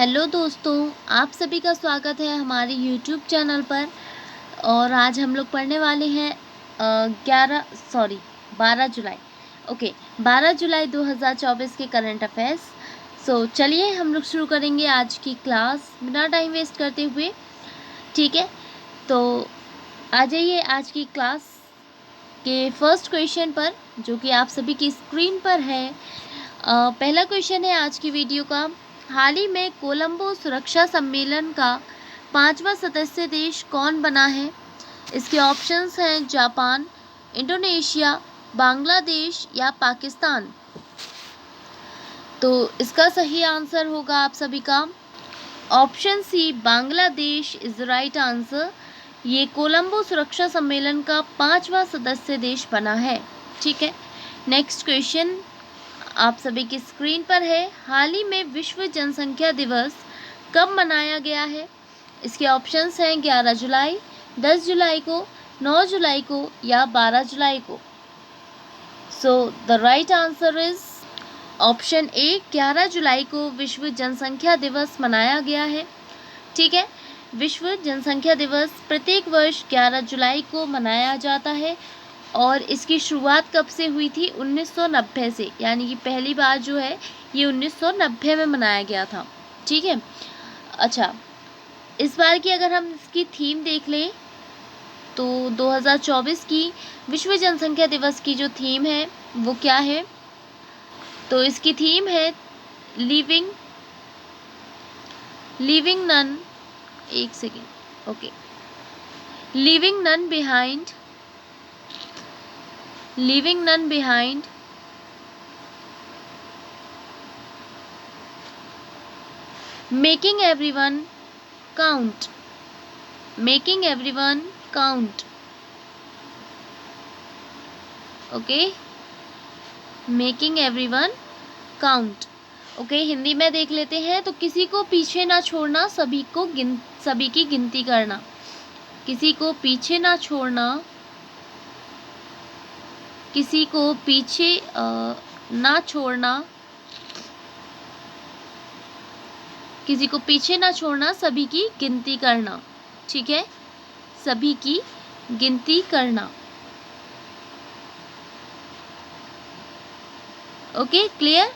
Hello दोस्तों, आप सभी का स्वागत है हमारे यूट्यूब चैनल पर। और आज हम लोग पढ़ने वाले हैं 12 जुलाई। ओके, 12 जुलाई 2024 के करंट अफेयर्स। चलिए हम लोग शुरू करेंगे आज की क्लास बिना टाइम वेस्ट करते हुए। ठीक है, तो आ जाइए आज की क्लास के फर्स्ट क्वेश्चन पर, जो कि आप सभी की स्क्रीन पर है। पहला क्वेश्चन है आज की वीडियो का। हाल ही में कोलंबो सुरक्षा सम्मेलन का 5वां सदस्य देश कौन बना है? इसके ऑप्शंस हैं जापान, इंडोनेशिया, बांग्लादेश या पाकिस्तान। तो इसका सही आंसर होगा आप सभी का option C, Bangladesh is the right answer. ये कोलंबो सुरक्षा सम्मेलन का 5वां सदस्य देश बना है। ठीक है, नेक्स्ट क्वेश्चन आप सभी की स्क्रीन पर है। हाल ही में विश्व जनसंख्या दिवस कब मनाया गया है? इसके ऑप्शंस हैं 11 जुलाई, 10 जुलाई को, 9 जुलाई को या 12 जुलाई को। The right answer is option A, 11 जुलाई को विश्व जनसंख्या दिवस मनाया गया है। ठीक है, विश्व जनसंख्या दिवस प्रत्येक वर्ष 11 जुलाई को मनाया जाता है और इसकी शुरुआत कब से हुई थी? 1990 से, यानी कि पहली बार जो है ये 1990 में मनाया गया था। ठीक है, अच्छा, इस बार की अगर हम इसकी थीम देख लें तो 2024 की विश्व जनसंख्या दिवस की जो थीम है वो क्या है? तो इसकी थीम है लिविंग नन, एक second, okay, living none behind, leaving none behind, making everyone count, making everyone count, okay, making everyone count, okay. Hindi में देख लेते हैं तो किसी को पीछे ना छोड़ना, सभी की गिनती करना, किसी को पीछे ना छोड़ना, किसी को पीछे ना छोड़ना, किसी को पीछे ना छोड़ना, सभी की गिनती करना। ठीक है, सभी की गिनती करना। Okay, clear?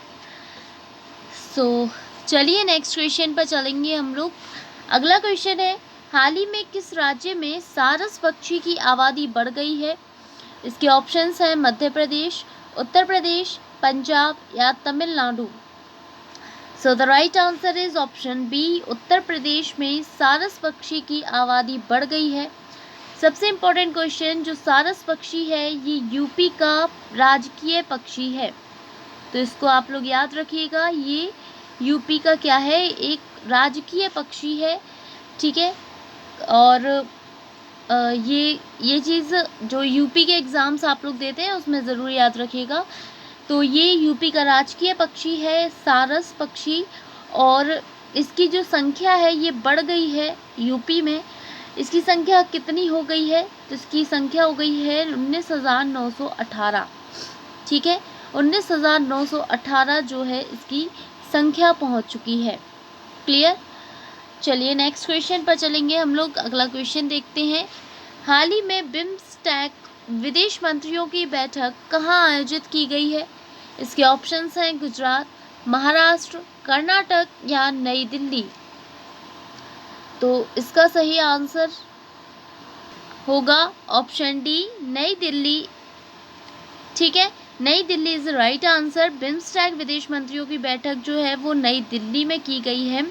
चलिए नेक्स्ट क्वेश्चन पर चलेंगे हम लोग। अगला क्वेश्चन है, हाल ही में किस राज्य में सारस पक्षी की आबादी बढ़ गई है? इसके ऑप्शंस हैं मध्य प्रदेश, उत्तर प्रदेश, पंजाब या Tamil Nadu. The right answer is option B, Uttar Pradesh में सारस पक्षी की आबादी बढ़ गई है। सबसे इम्पोर्टेंट क्वेश्चन, जो सारस पक्षी है ये यूपी का राजकीय पक्षी है, तो इसको आप लोग याद रखिएगा। ये यूपी का क्या है? एक राजकीय पक्षी है। ठीक है, और ये चीज़ जो यूपी के एग्ज़ाम्स आप लोग देते हैं उसमें ज़रूर याद रखिएगा। तो ये यूपी का राजकीय पक्षी है, सारस पक्षी, और इसकी जो संख्या है ये बढ़ गई है यूपी में। इसकी संख्या कितनी हो गई है? तो इसकी संख्या हो गई है 19,918। ठीक है, 19,918 जो है इसकी संख्या पहुंच चुकी है। क्लियर? चलिए नेक्स्ट क्वेश्चन पर चलेंगे हम लोग। अगला क्वेश्चन देखते हैं। हाल ही में बिम्स्टेक विदेश मंत्रियों की बैठक कहाँ आयोजित की गई है? इसके ऑप्शंस हैं गुजरात, महाराष्ट्र, कर्नाटक या नई दिल्ली। तो इसका सही आंसर होगा ऑप्शन डी, नई दिल्ली। ठीक है, नई Delhi is the right answer. BIMSTEC विदेश मंत्रियों की बैठक जो है वो नई दिल्ली में की गई है।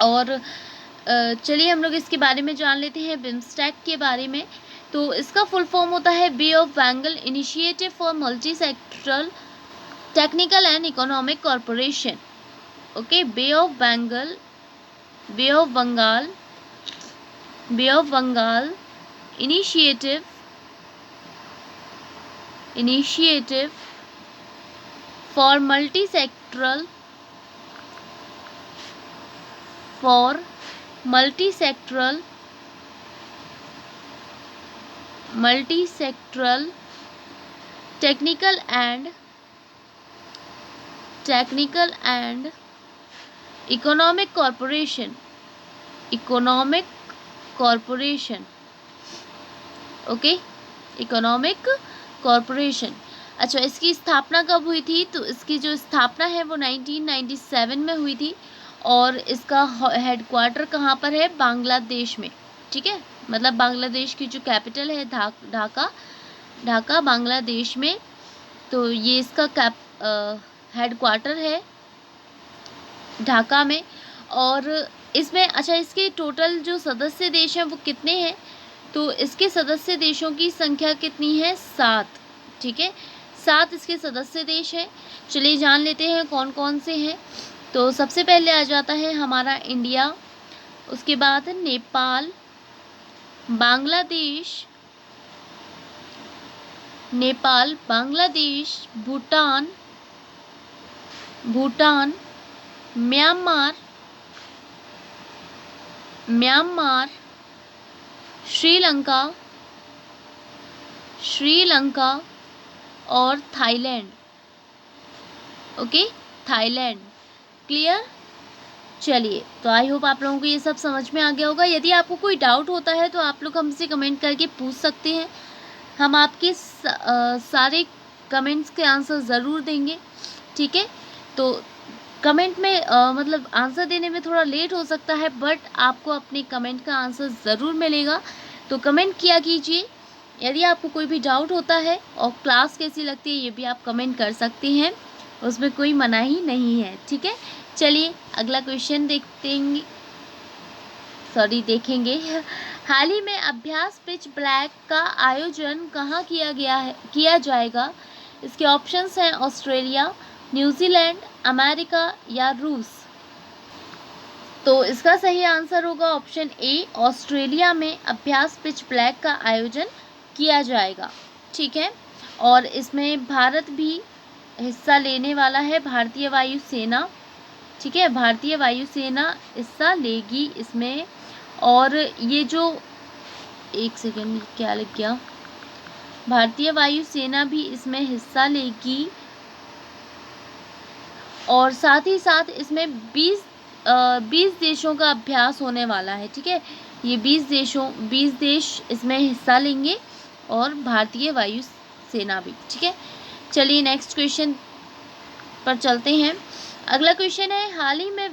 और चलिए हम लोग इसके बारे में जान लेते हैं, बिम्स्टेक के बारे में। तो इसका फुल फॉर्म होता है bay of Bengal initiative for multi sectoral technical and economic corporation. Okay, bay of Bengal initiative for multi sectoral technical and economic corporation, economic corporation, okay, economic corporation. अच्छा, इसकी स्थापना कब हुई थी? तो इसकी जो स्थापना है वो 1997 में हुई थी और इसका हेडक्वार्टर कहाँ पर है? बांग्लादेश में, ठीक है, मतलब बांग्लादेश की जो कैपिटल है ढाका बांग्लादेश में, तो ये इसका हेडक्वार्टर है ढाका में। और इसमें अच्छा, इसके टोटल जो सदस्य देश हैं वो कितने हैं? तो इसके सदस्य देशों की संख्या कितनी है? 7, ठीक है, 7 इसके सदस्य देश हैं। चलिए जान लेते हैं कौन कौन से हैं। तो सबसे पहले आ जाता है हमारा इंडिया, उसके बाद नेपाल, बांग्लादेश, बांग्लादेश, भूटान, म्यांमार, श्रीलंका और थाईलैंड, ओके, थाईलैंड। क्लियर? चलिए, तो आई होप आप लोगों को ये सब समझ में आ गया होगा। यदि आपको कोई डाउट होता है तो आप लोग हमसे कमेंट करके पूछ सकते हैं, हम आपके सारे कमेंट्स के आंसर ज़रूर देंगे, ठीक है। तो कमेंट में मतलब आंसर देने में थोड़ा लेट हो सकता है, बट आपको अपने कमेंट का आंसर ज़रूर मिलेगा, तो कमेंट किया कीजिए। यदि आपको कोई भी डाउट होता है और क्लास कैसी लगती है ये भी आप कमेंट कर सकते हैं, उसमें कोई मनाही नहीं है, ठीक है। चलिए अगला क्वेश्चन देखेंगे। हाल ही में अभ्यास पिच ब्लैक का आयोजन कहाँ किया जाएगा? इसके ऑप्शंस हैं ऑस्ट्रेलिया, न्यूजीलैंड, अमेरिका या रूस। तो इसका सही आंसर होगा ऑप्शन ए, ऑस्ट्रेलिया में अभ्यास पिच ब्लैक का आयोजन किया जाएगा, ठीक है। और इसमें भारत भी हिस्सा लेने वाला है, भारतीय वायुसेना, ठीक है, भारतीय वायुसेना हिस्सा लेगी इसमें। और ये जो एक सेकेंड क्या लिख गया, भारतीय वायुसेना भी इसमें हिस्सा लेगी और साथ ही साथ इसमें 20 देशों का अभ्यास होने वाला है, ठीक है। ये 20 देश इसमें हिस्सा लेंगे और भारतीय वायुसेना भी, ठीक है। चलिए नेक्स्ट क्वेश्चन पर चलते हैं। अगला क्वेश्चन है, हाल ही में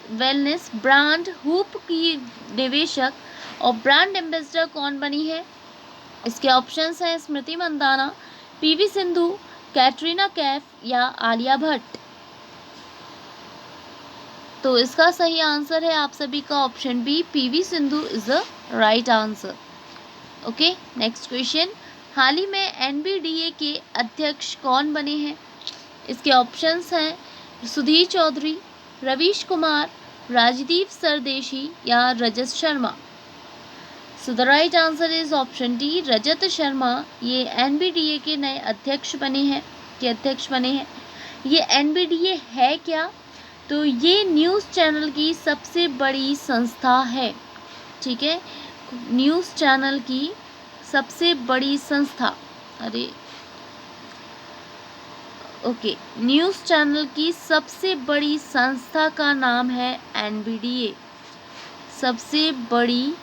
वेलनेस ब्रांड हुप की निवेशक और ब्रांड एम्बेसडर कौन बनी है? इसके ऑप्शंस हैं स्मृति मंदाना, पीवी सिंधु, कैटरीना कैफ या आलिया भट्ट। तो इसका सही आंसर है आप सभी का option B, PV Sindhu is the right answer, okay. Next question, हाल ही में एनबीडीए के अध्यक्ष कौन बने हैं? इसके ऑप्शंस हैं सुधीर चौधरी, रवीश कुमार, राजदीप सरदेशी या Rajat Sharma. So the right answer is option D, Rajat Sharma. ये एनबीडीए के नए अध्यक्ष बने हैं। ये एनबीडीए है क्या? तो ये न्यूज़ चैनल की सबसे बड़ी संस्था है, ठीक है, न्यूज़ चैनल की सबसे बड़ी संस्था, न्यूज़ चैनल की सबसे बड़ी संस्था का नाम है एनबीडीए, सबसे बड़ी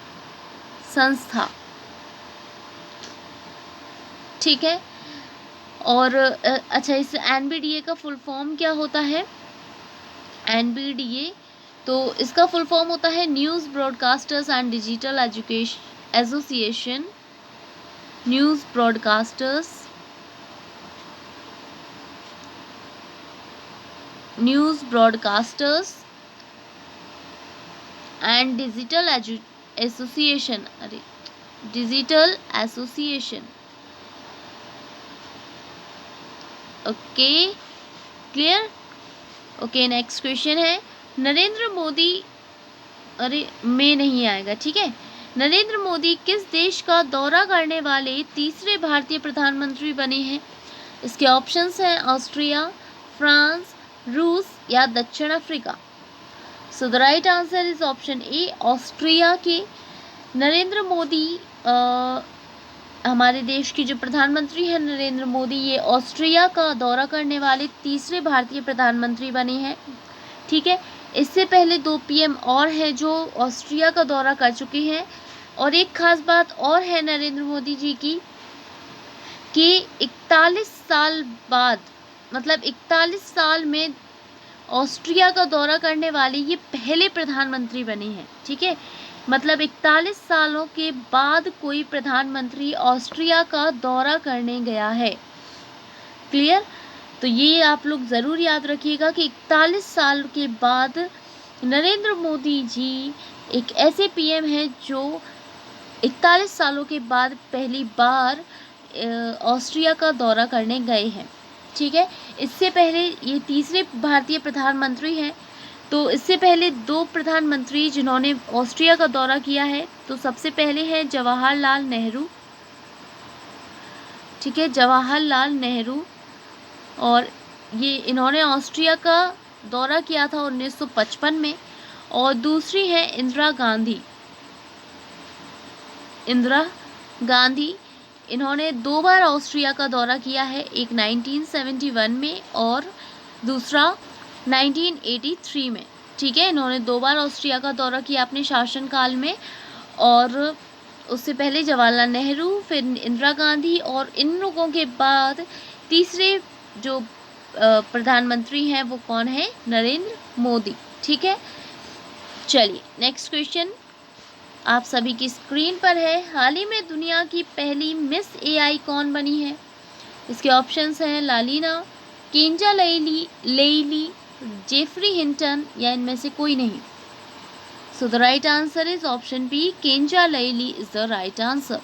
संस्था, ठीक है। और अच्छा, इस एनबीडीए का फुल फॉर्म क्या होता है? एनबीडीए, तो इसका फुल फॉर्म होता है news broadcasters and digital association, news broadcasters and digital association, okay, clear, okay. Next question है, नरेंद्र मोदी में नहीं आएगा, ठीक है। नरेंद्र मोदी किस देश का दौरा करने वाले तीसरे भारतीय प्रधानमंत्री बने हैं? इसके ऑप्शंस हैं ऑस्ट्रिया, फ्रांस, रूस या दक्षिण Africa. So the right answer is option A, Austria के नरेंद्र मोदी, हमारे देश के जो प्रधानमंत्री हैं नरेंद्र मोदी, ये ऑस्ट्रिया का दौरा करने वाले तीसरे भारतीय प्रधानमंत्री बने हैं, ठीक है। इससे पहले 2 पीएम और हैं जो ऑस्ट्रिया का दौरा कर चुके हैं। और एक खास बात और है नरेंद्र मोदी जी की कि 41 साल बाद, मतलब 41 साल में ऑस्ट्रिया का दौरा करने वाले ये पहले प्रधानमंत्री बने हैं। ठीक है, मतलब 41 सालों के बाद कोई प्रधानमंत्री ऑस्ट्रिया का दौरा करने गया है। क्लियर? तो ये आप लोग ज़रूर याद रखिएगा कि 41 साल के बाद नरेंद्र मोदी जी एक ऐसे पीएम हैं जो 41 सालों के बाद पहली बार ऑस्ट्रिया का दौरा करने गए हैं। ठीक है, इससे पहले ये तीसरे भारतीय प्रधानमंत्री हैं। तो इससे पहले 2 प्रधानमंत्री जिन्होंने ऑस्ट्रिया का दौरा किया है, तो सबसे पहले है जवाहरलाल नेहरू। ठीक है, जवाहरलाल नेहरू, और ये इन्होंने ऑस्ट्रिया का दौरा किया था 1955 में। और दूसरी है इंदिरा गांधी। इंदिरा गांधी, इन्होंने 2 बार ऑस्ट्रिया का दौरा किया है, एक 1971 में और दूसरा 1983 में। ठीक है, इन्होंने 2 बार ऑस्ट्रिया का दौरा किया अपने शासनकाल में। और उससे पहले जवाहरलाल नेहरू, फिर इंदिरा गांधी, और इन लोगों के बाद तीसरे जो प्रधानमंत्री हैं वो कौन है? नरेंद्र मोदी। ठीक है, चलिए नेक्स्ट क्वेश्चन आप सभी की स्क्रीन पर है। हाल ही में दुनिया की पहली मिस एआई कौन बनी है? इसके ऑप्शंस हैं लालिना, केंजा लेइली, जेफरी हिंटन, या इनमें से कोई नहीं। So the right answer is option B, Kenza Layli is the right answer.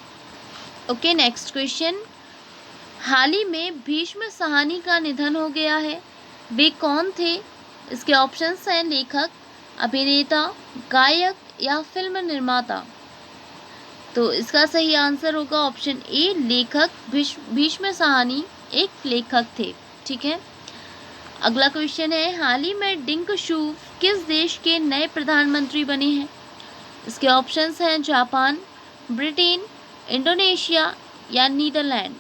Okay, next question. हाल ही में भीष्म साहनी का निधन हो गया है, वे कौन थे? इसके ऑप्शंस हैं लेखक, अभिनेता, गायक या फिल्म निर्माता। तो इसका सही आंसर होगा ऑप्शन ए, लेखक। भीष्म साहनी एक लेखक थे। ठीक है, अगला क्वेश्चन है। हाल ही में डिंक शूफ किस देश के नए प्रधानमंत्री बने हैं? इसके ऑप्शंस हैं जापान, ब्रिटेन, इंडोनेशिया या नीदरलैंड।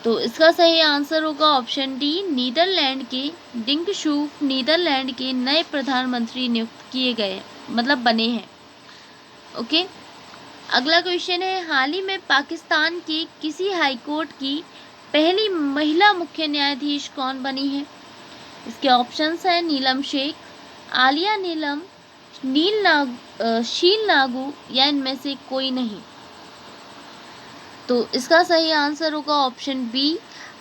तो इसका सही आंसर होगा ऑप्शन डी, नीदरलैंड के। डिंक शूफ नीदरलैंड के नए प्रधानमंत्री नियुक्त किए गए, मतलब बने हैं। ओके, अगला क्वेश्चन है। हाल ही में पाकिस्तान के किसी हाईकोर्ट की पहली महिला मुख्य न्यायाधीश कौन बनी है? इसके ऑप्शंस हैं नीलम शेख, आलिया नीलम, शील नागू, या इनमें से कोई नहीं। तो इसका सही आंसर होगा ऑप्शन बी,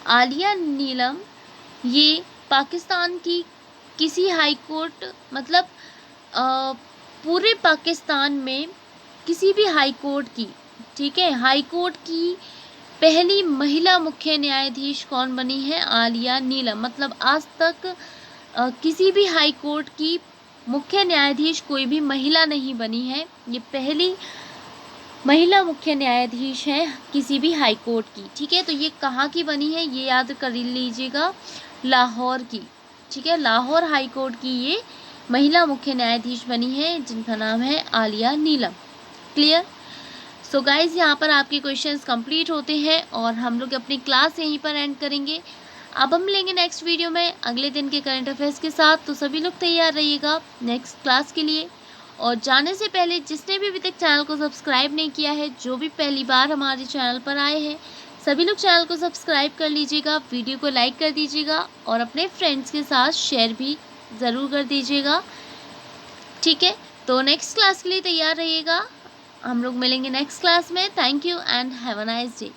आलिया नीलम। ये पाकिस्तान की किसी हाई कोर्ट, मतलब पूरे पाकिस्तान में किसी भी हाई कोर्ट की, ठीक है, हाई कोर्ट की पहली महिला मुख्य न्यायाधीश कौन बनी है? आलिया नीलम। मतलब आज तक किसी भी हाई कोर्ट की मुख्य न्यायाधीश कोई भी महिला नहीं बनी है, ये पहली महिला मुख्य न्यायाधीश हैं किसी भी हाई कोर्ट की। ठीक है, तो ये कहाँ की बनी है ये याद कर लीजिएगा, लाहौर की। ठीक है, लाहौर हाई कोर्ट की ये महिला मुख्य न्यायाधीश बनी है, जिनका नाम है आलिया नीलम। क्लियर? सो गाइज, यहाँ पर आपके क्वेश्चंस कंप्लीट होते हैं और हम लोग अपनी क्लास यहीं पर एंड करेंगे। अब हम मिलेंगे नेक्स्ट वीडियो में अगले दिन के करंट अफेयर्स के साथ। तो सभी लोग तैयार रहिएगा नेक्स्ट क्लास के लिए। और जाने से पहले जिसने भी अभी तक चैनल को सब्सक्राइब नहीं किया है, जो भी पहली बार हमारे चैनल पर आए हैं, सभी लोग चैनल को सब्सक्राइब कर लीजिएगा, वीडियो को लाइक कर दीजिएगा और अपने फ्रेंड्स के साथ शेयर भी ज़रूर कर दीजिएगा। ठीक है, तो नेक्स्ट क्लास के लिए तैयार रहिएगा। हम लोग मिलेंगे नेक्स्ट क्लास में। Thank you and have a nice day.